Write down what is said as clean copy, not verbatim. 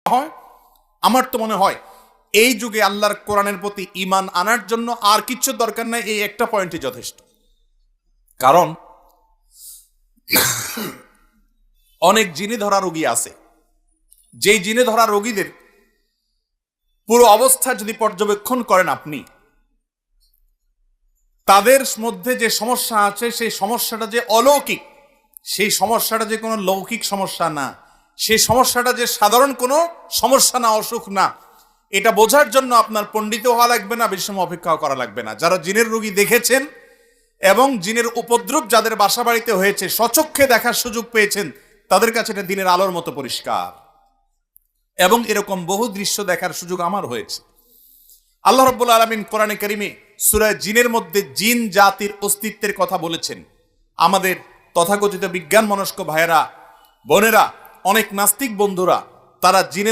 হয়, আমার তো মনে হয় এই যুগে আল্লাহর কোরআনের প্রতি ঈমান আনার জন্য আর কিচ্ছু দরকার নাই, এই একটা পয়েন্টই যথেষ্ট। কারণ অনেক জিনে ধরা রোগী আছে, যেই জিনে ধরা রোগীদের পুরো অবস্থা যদি পর্যবেক্ষণ করেন আপনি, তাদের মধ্যে যে সমস্যা আছে সেই সমস্যাটা যে অলৌকিক, সেই সমস্যাটা যে কোনো লৌকিক সমস্যা না, সেই সমস্যাটা যে সাধারণ কোনো সমস্যা না, অসুখ না, এটা বোঝার জন্য আপনার পণ্ডিত হওয়া লাগবে না, বেশি সময় অপেক্ষা করা লাগবে না। যারা জিনের রোগী দেখেছেন এবং জিনের উপদ্রব যাদের বাসা বাড়িতে হয়েছে, স্বচক্ষে দেখার সুযোগ পেয়েছেন, তাদের কাছে এটা দিনের আলোর মতো পরিষ্কার। এবং এরকম বহু দৃশ্য দেখার সুযোগ আমার হয়েছে। আল্লাহ রাব্বুল আলামিন কোরআনে কারিমে সূরা জিনের মধ্যে জিন জাতির অস্তিত্বের কথা বলেছেন। আমাদের তথাকথিত বিজ্ঞান মনস্ক ভাইয়েরা, বোনেরা, অনেক নাস্তিক বন্ধুরা, তারা জিনের